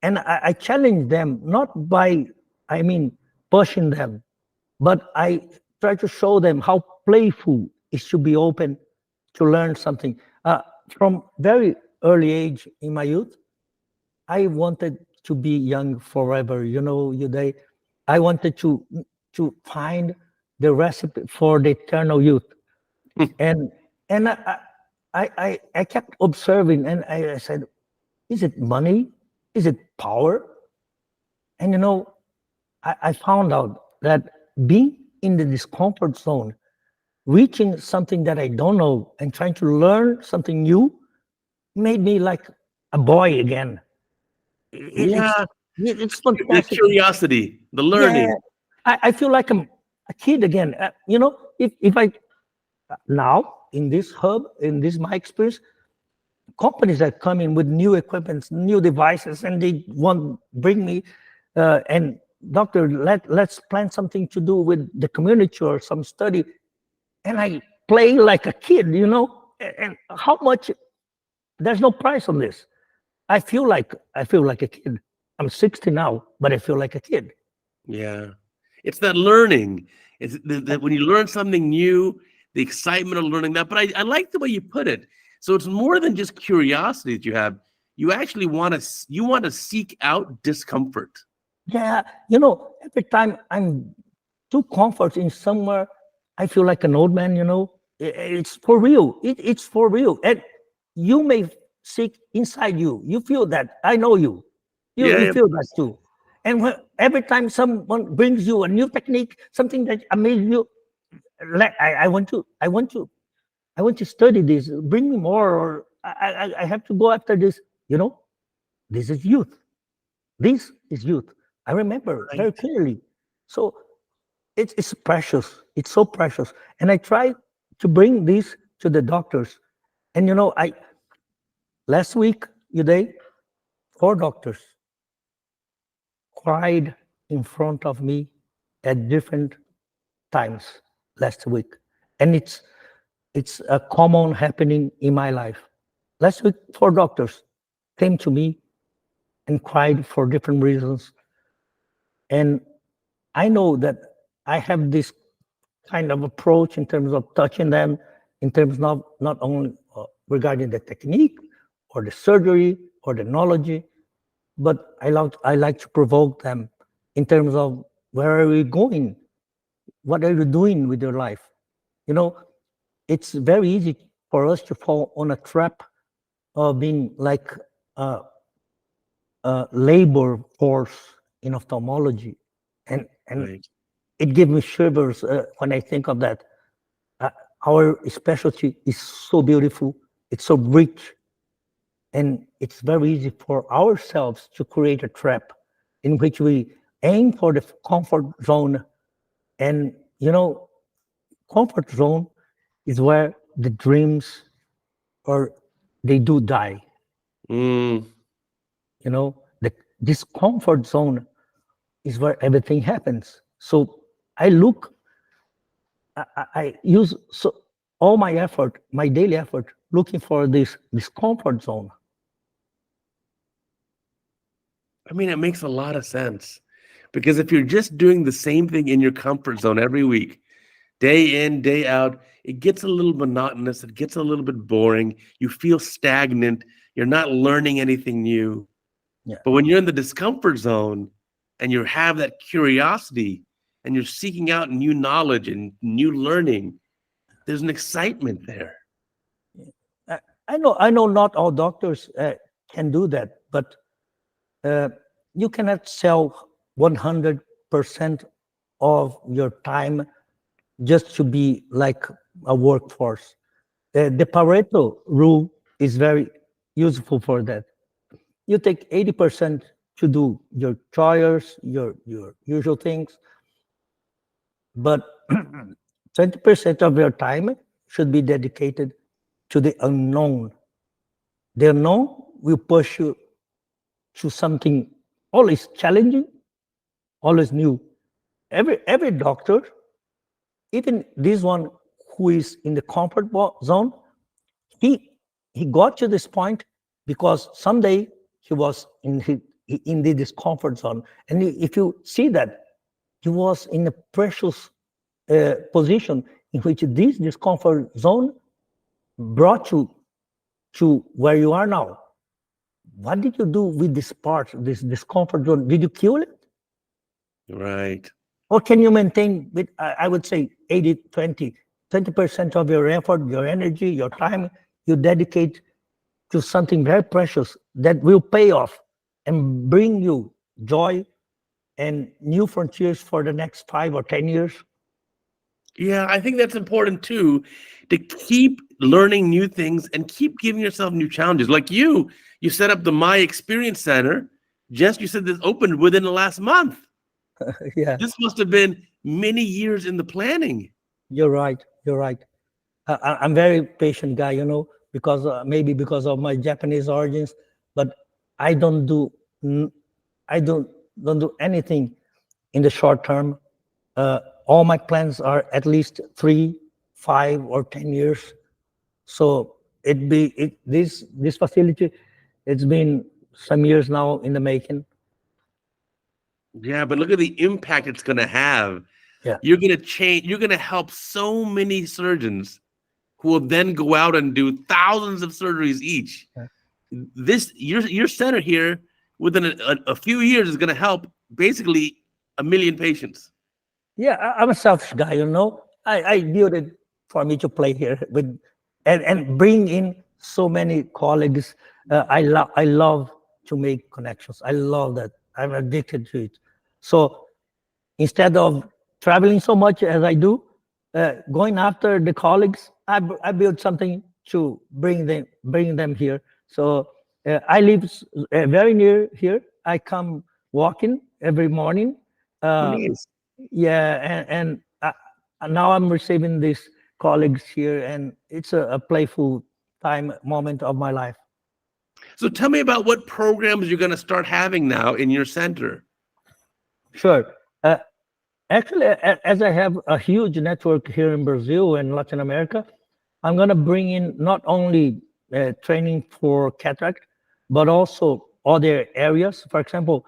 and I challenge them, not by, pushing them, but I try to show them how playful is to be open to learn something. From very early age in my youth, I wanted to be young forever. Uday, I wanted to find the recipe for the eternal youth, and I kept observing, and I said, is it money? Is it power? And I found out that being in the discomfort zone, reaching something that I don't know and trying to learn something new, made me like a boy again. It, it's Yeah. it's The fantastic. curiosity, the Yeah, learning. I feel like I'm a kid again. If I now in this hub, in this my experience, companies are coming with new equipments, new devices, and they want bring me and doctor, let's plan something to do with the community or some study, and I play like a kid, and how much, there's no price on this. I feel like a kid. I'm 60 now, but I feel like a kid. Yeah. It's that learning. It's that when you learn something new, the excitement of learning that. But I like the way you put it. So it's more than just curiosity that you have. You actually want to seek out discomfort. Yeah, every time I'm too comfort in somewhere, I feel like an old man. It's for real. It's for real. And you may seek inside you. You feel that. I know you. You Yeah. feel that too. And every time someone brings you a new technique, something that amazes you, like I want to study this. Bring me more, or I have to go after this. You know, this is youth. This is youth. I remember very Right. clearly. So it's precious. It's so precious. And I try to bring this to the doctors. And I last week, Uday, 4 doctors cried in front of me at different times last week. And it's a common happening in my life. Last week, 4 doctors came to me and cried for different reasons. And I know that I have this kind of approach in terms of touching them, in terms of not only regarding the technique or the surgery or the knowledge, but I like to provoke them in terms of, where are we going? What are you doing with your life? You know, it's very easy for us to fall on a trap of being like a, a labor force in ophthalmology, and Right. it gives me shivers when I think of that. Uh, our specialty is so beautiful, it's so rich, and it's very easy for ourselves to create a trap in which we aim for the comfort zone. And comfort zone is where the dreams, or they do die. Mm. The this comfort zone is where everything happens. So I look, I use all my effort, my daily effort, looking for this comfort zone. I mean, it makes a lot of sense because if you're just doing the same thing in your comfort zone every week, day in, day out, it gets a little monotonous. It gets a little bit boring. You feel stagnant. You're not learning anything new. Yeah. But when you're in the discomfort zone and you have that curiosity and you're seeking out new knowledge and new learning, there's an excitement there. I know not all doctors can do that, but you cannot sell 100% of your time just to be like a workforce. The Pareto rule is very useful for that. You take 80% to do your chores, your usual things, but 20% of your time should be dedicated to the unknown. The unknown will push you to something always challenging, always new. Every doctor, even this one who is in the comfort zone, he got to this point because someday he was in the discomfort zone, and if you see that he was in a precious position in which this discomfort zone brought you to where you are now. What did you do with this part, this discomfort zone? Did you kill it? Right. Or can you maintain with, I would say, 20% of your effort, your energy, your time, you dedicate to something very precious that will pay off and bring you joy and new frontiers for the next 5 or 10 years? Yeah, I think that's important too, to keep learning new things and keep giving yourself new challenges. Like you set up the My Experience Center. You said this opened within the last month. Yeah, This must have been many years in the planning. you're right. You're right. I'm very patient guy, because maybe because of my Japanese origins, but I don't do n- I don't do anything in the short term. All my plans are at least 3, 5, or 10 years. So this facility, it's been some years now in the making. Yeah, but look at the impact it's going to have. Yeah. You're going to change, you're going to help so many surgeons who will then go out and do thousands of surgeries each. Yeah. Your center here within a few years is going to help basically 1 million patients. Yeah, I'm a selfish guy, I built it for me to play here with and bring in so many colleagues. I love to make connections. I love that. I'm addicted to it. So instead of traveling so much as I do, going after the colleagues, I built something to bring them here. So I live very near here. I come walking every morning. Nice. Yeah, and now I'm receiving these colleagues here, and it's a playful time moment of my life. So tell me about what programs you're going to start having now in your center. Sure. Actually, as I have a huge network here in Brazil and Latin America, I'm going to bring in not only training for cataract, but also other areas. For example,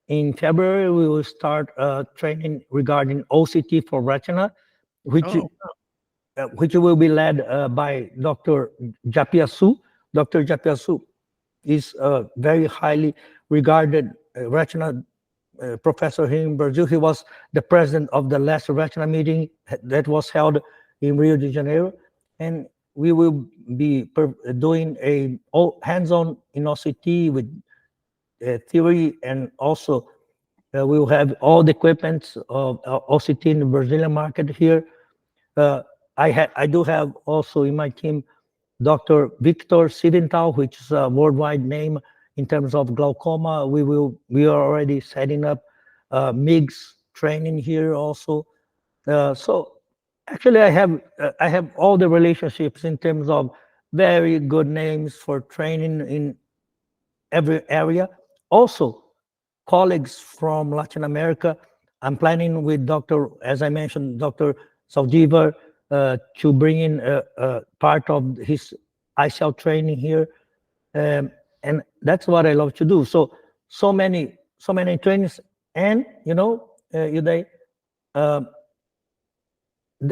in February, we will start training regarding OCT for retina, which Oh, which will be led by Dr. Japiasu. Dr. Japiasu is a very highly regarded retina professor here in Brazil. He was the president of the last retina meeting that was held in Rio de Janeiro. And we will be doing a hands-on in OCT with theory, and also we will have all the equipment of OCT in the Brazilian market here. I do have also in my team Dr. Victor Sidental, which is a worldwide name in terms of glaucoma. We are already setting up MIGS training here also. So actually, I have all the relationships in terms of very good names for training in every area. also colleagues from Latin America. I'm planning with Dr., as I mentioned, Dr. Saldivar, to bring in part of his ICL training here. And that's what I love to do. So many trainings. And, Uday,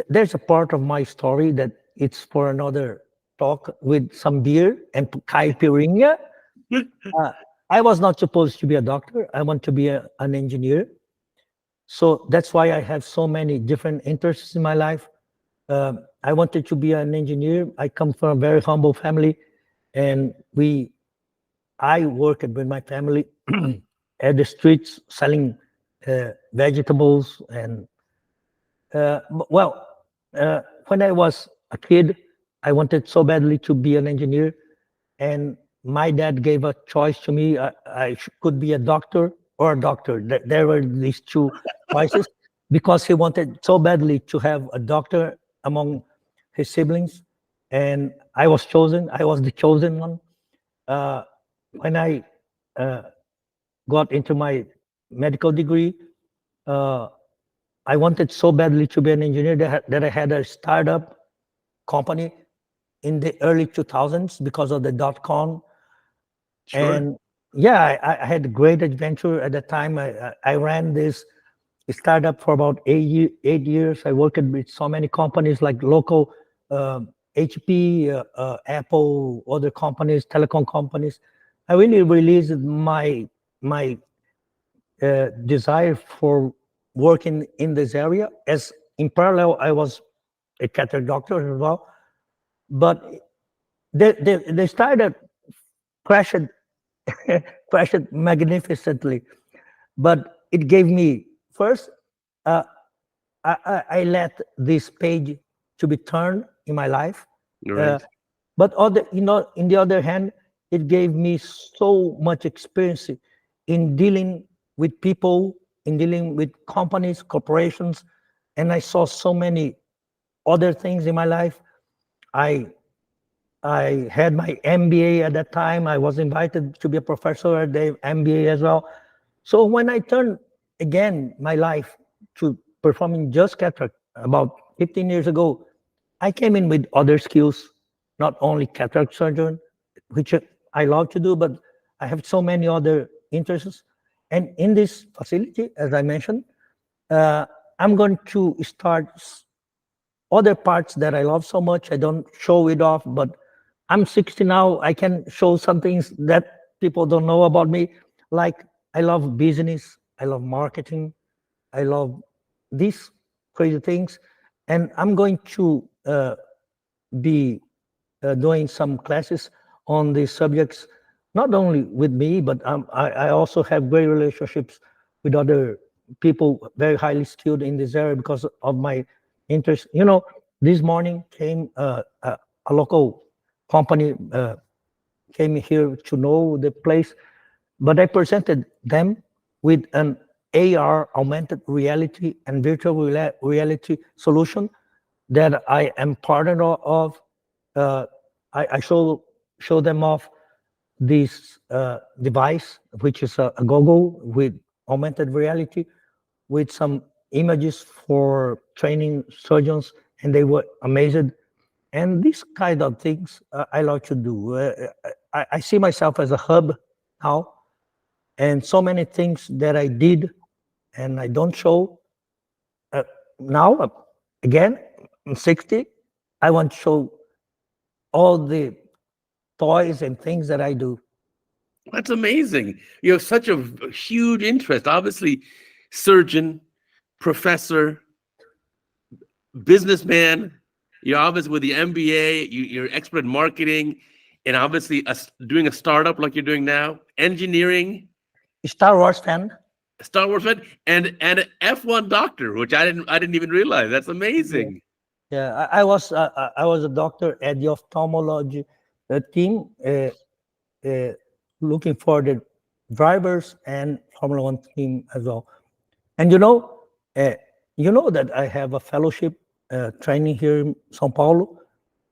there's a part of my story that it's for another talk with some beer and caipirinha. Uh, I was not supposed to be a doctor. I want to be an engineer. So that's why I have so many different interests in my life. I wanted to be an engineer. I come from a very humble family, and I worked with my family at the streets selling vegetables. And well, when I was a kid, I wanted so badly to be an engineer, and my dad gave a choice to me. Could be a doctor or a doctor. There were these two choices because he wanted so badly to have a doctor among his siblings, and I was chosen. I was the chosen one. Uh, when I uh, got into my medical degree, uh, I wanted so badly to be an engineer that I had a startup company in the early 2000s because of the dot-com. Sure. And yeah, I had a great adventure at the time. I ran this startup for about 8 years. I worked with so many companies like local HP, Apple, other companies, telecom companies. I really released my desire for working in this area. As in parallel, I was a cataract doctor as well. But they started crashed crashed magnificently. But it gave me first. Uh, I let this page to be turned in my life. Uh, Right. but in the other hand, it gave me so much experience in dealing with people, in dealing with companies, corporations, and I saw so many other things in my life. I I had my MBA at that time. I was invited to be a professor at the MBA as well. So when I turned again my life to performing just cataract about 15 years ago, I came in with other skills, not only cataract surgeon, which I love to do, but I have so many other interests. And in this facility, as I mentioned, uh, I'm going to start other parts that I love so much. I don't show it off, but I'm 60 now. I can show some things that people don't know about me. Like I love business, I love marketing, I love these crazy things. And I'm going to be doing some classes on these subjects, not only with me, but I also have great relationships with other people very highly skilled in this area because of my interest. This morning came a local company came here to know the place, but I presented them with an AR, augmented reality, and virtual reality solution that I am partner of. Uh, I show them off this device, which is a goggle with augmented reality, with some images for training surgeons, and they were amazed. And these kind of things I love to do. I see myself as a hub now, and so many things that I did and I don't show uh, now. Again, I'm 60. I want to show all the toys and things that I do. That's amazing. You have such a huge interest. Obviously, surgeon, professor, businessman. You're obviously with the MBA. You're expert in marketing, and obviously doing a startup like you're doing now. Engineering, Star Wars fan. Star Wars fan, and an F1 doctor, which I didn't even realize. That's Yeah, amazing. yeah. I was a doctor at the ophthalmology team, uh, looking for the drivers and Formula One team as well. And uh, that I have a fellowship training here in São Paulo,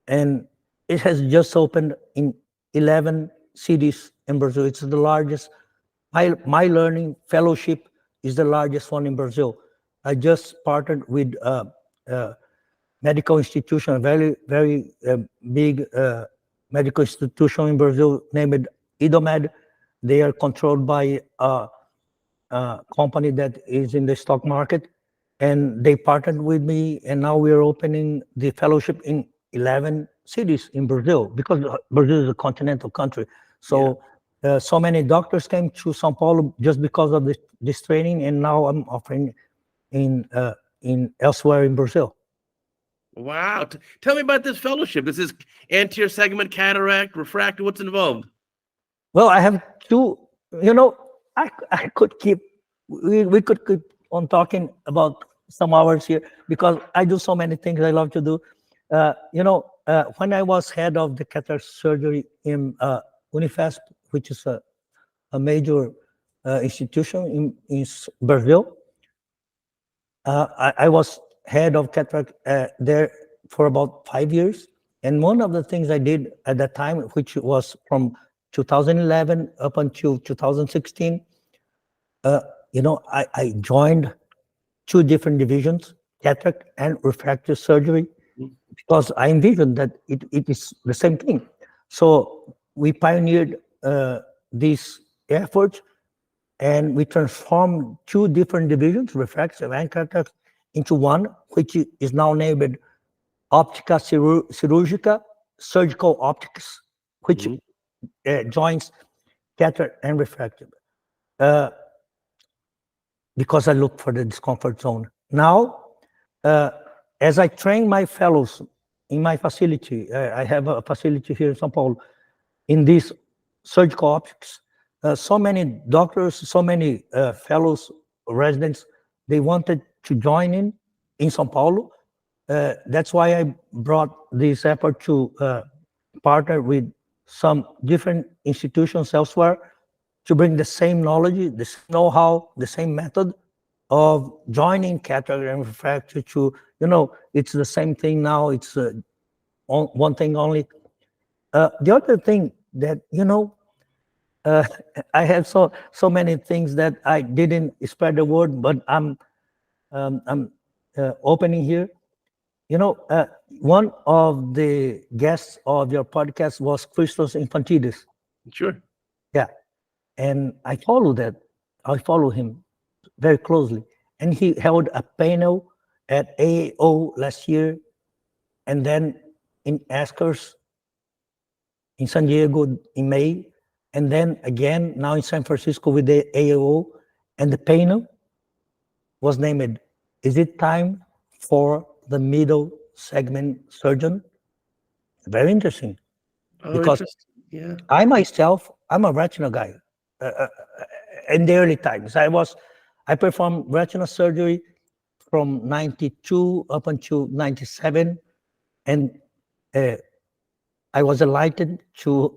and it has just opened in 11 cities in Brazil. It's the largest My learning fellowship is the largest one in Brazil. I just partnered with a medical institution, a very big medical institution in Brazil named IDOMED. They are controlled by a company that is in the stock market, and they partnered with me, and now we are opening the fellowship in 11 cities in Brazil, because Brazil is a continental country. So so many doctors came to Sao Paulo just because of this training, and now I'm offering in elsewhere in Brazil. Wow. Tell me about this fellowship. This is anterior segment cataract, refractive. What's involved? Well, I have two, I could keep, we could keep on talking about some hours here, because I do so many things I love to do. When I was head of the cataract surgery in Unifesp, which is a major institution in Brazil, I was head of cataract there for about 5 years. And one of the things I did at that time, which was from 2011 up until 2016, I joined two different divisions, cataract and refractive surgery, because I envisioned that it is the same thing. So we pioneered these efforts, and we transformed two different divisions, refractive and cataract, into one, which is now named Optica Cirúrgica, surgical optics, which joins cataract and refractive. Because I look for the discomfort zone. Now, as I train my fellows in my facility, I have a facility here in São Paulo, in this surgical optics, so many doctors, so many fellows, residents, they wanted to join in São Paulo. That's why I brought this effort to partner with some different institutions elsewhere to bring the same knowledge, the same know-how, the same method of joining cataract and refractive to, it's the same thing now. It's one thing only. The other thing that, I have so many things that I didn't spread the word, but I'm opening here. One of the guests of your podcast was Christos Infantidis. Sure. Yeah. And I follow him very closely. And he held a panel at AAO last year, and then in ASCRS in San Diego in May, and then again now in San Francisco with the AAO. And the panel was named, "Is it time for the middle segment surgeon?" Very interesting. Because I myself, I'm a retina guy. In the early times, I performed retina surgery from 92 up until 97, and I was enlightened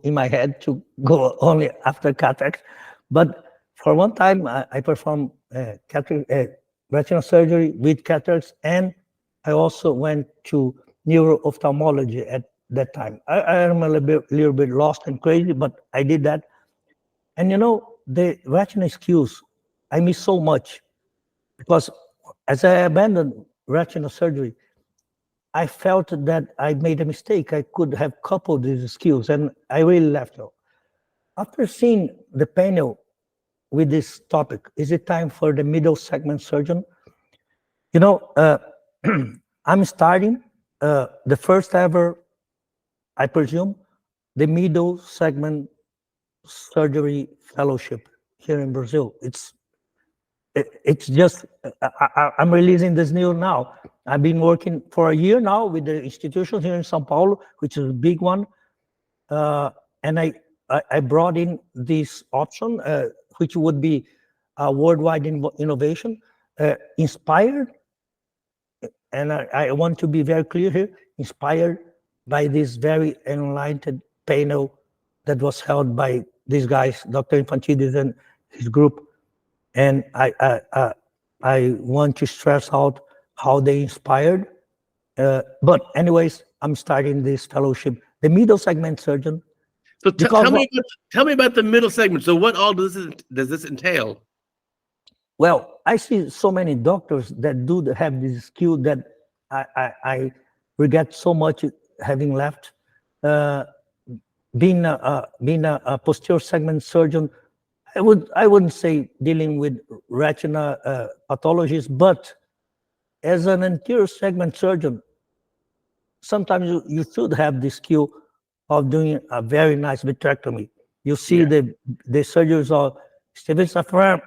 in my head to go only after cataract. But for one time, I performed retina surgery with cataracts, and I also went to neuro-ophthalmology at that time. I am a little bit lost and crazy, but I did that. And the retina skills, I miss so much, because as I abandoned retina surgery, I felt that I made a mistake. I could have coupled these skills, and I really left out. After seeing the panel with this topic, is it time for the middle segment surgeon? I'm starting the first ever, I presume, the middle segment surgery fellowship here in Brazil. It's just, I'm releasing this news now. I've been working for a year now with the institution here in São Paulo, which is a big one. And I brought in this option, which would be a worldwide innovation, inspired, and I want to be very clear here, inspired by this very enlightened panel that was held by these guys, Dr. Infantidis and his group. And I want to stress out how they inspired. But anyways, I'm starting this fellowship, the middle segment surgeon. So because tell me about the middle segment. So what all does this entail? well, I see so many doctors that do have this skill that I regret so much having left. Uh, being a posterior segment surgeon, I wouldn't say dealing with retina pathologies, but as an anterior segment surgeon, sometimes you should have the skill of doing a very nice vitrectomy. You see Yeah. the surgeons of Steven Safran.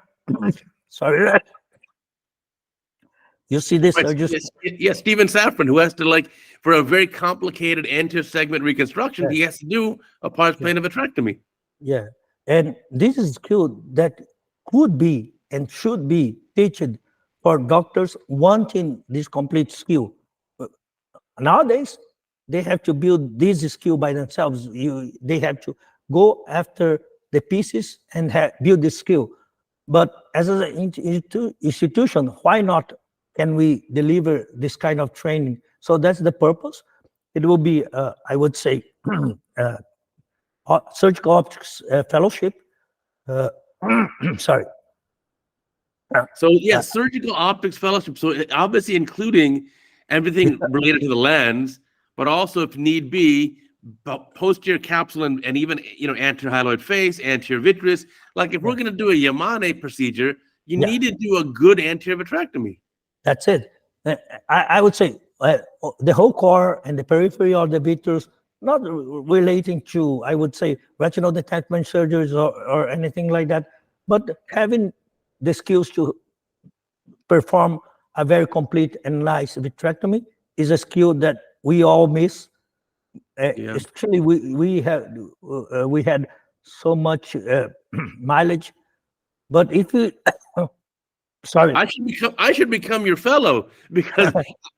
Sorry, you see the Right. surgeons. Yes, Steven Safran, who has to, like, for a very complicated anterior segment reconstruction, Yes, he has to do a pars yeah, plana vitrectomy. yeah. And this is skill that could be and should be teached for doctors wanting this complete skill. Nowadays, they have to build this skill by themselves. They have to go after the pieces and build the skill. But as an institution, why not can we deliver this kind of training? So that's the purpose. It will be, I would say, uh, surgical optics fellowship. Uh, sorry. So Uh, yes, surgical optics fellowship. So obviously including everything related to the lens, but also if need be, posterior capsule and even anterior hyaloid face, anterior vitreous. Like if yeah, we're going to do a Yamane procedure, you yeah, need to do a good anterior vitrectomy. that's it. I would say the whole core and the periphery of the vitreous, not relating to, I would say, retinal detachment surgeries or anything like that, but having the skills to perform a very complete and nice vitrectomy is a skill that we all miss. Yeah. Especially we had so much mileage, but if you sorry, I should become your fellow because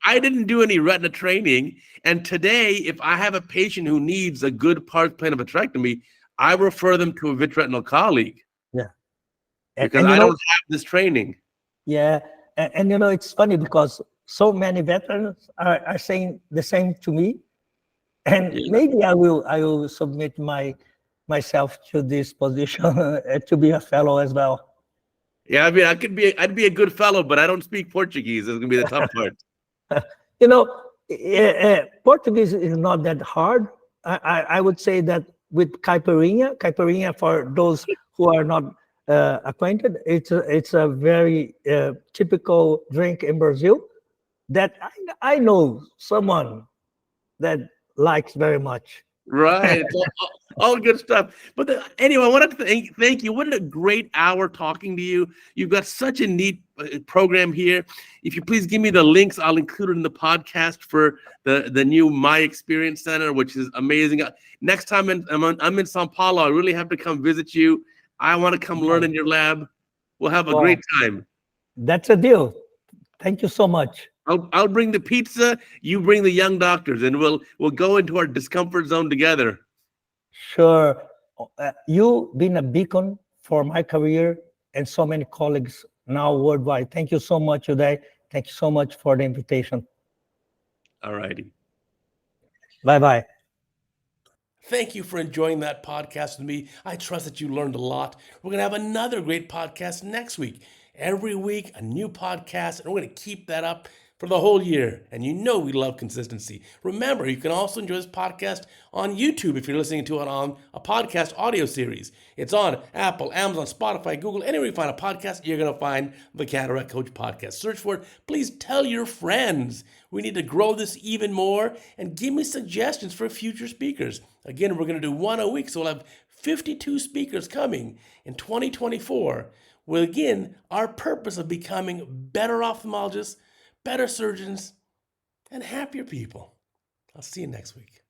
I didn't do any retina training. And today, if I have a patient who needs a good pars plana vitrectomy, I refer them to a vitretinal colleague yeah, because and I don't have this training. yeah, and it's funny because so many veterans are saying the same to me, and Yeah. maybe I will submit myself to this position to be a fellow as well. Yeah, I mean, I'd be a good fellow, but I don't speak Portuguese. It's gonna be the tough part. you know, Portuguese is not that hard. I would say that with caipirinha for those who are not acquainted, it's a very typical drink in Brazil that I know someone that likes very much. Right. It's all good stuff. But anyway, I wanted to thank you. What a great hour talking to you. You've got such a neat program here. If you please give me the links, I'll include it in the podcast for the new My Experience Center, which is amazing. Next time I'm in Sao Paulo, I really have to come visit you. I want to come learn in your lab. We'll have a great Well, time. that's a deal. Thank you so much. I'll bring the pizza. You bring the young doctors, and we'll go into our discomfort zone together. Sure. You been a beacon for my career and so many colleagues now worldwide. Thank you so much, Uday. Thank you so much for the invitation. All righty. Bye bye. Thank you for enjoying that podcast with me. I trust that you learned a lot. We're going to have another great podcast next week. Every week, a new podcast, and we're going to keep that up for the whole year. And you know we love consistency. Remember, you can also enjoy this podcast on YouTube if you're listening to it on a podcast audio series. It's on Apple, Amazon, Spotify, Google, anywhere you find a podcast, you're going to find the Cataract Coach podcast. Search for it. Please tell your friends. We need to grow this even more, and give me suggestions for future speakers. Again, we're going to do one a week, so we'll have 52 speakers coming in 2024. With, again, our purpose of becoming better ophthalmologists, better surgeons, and happier people. I'll see you next week.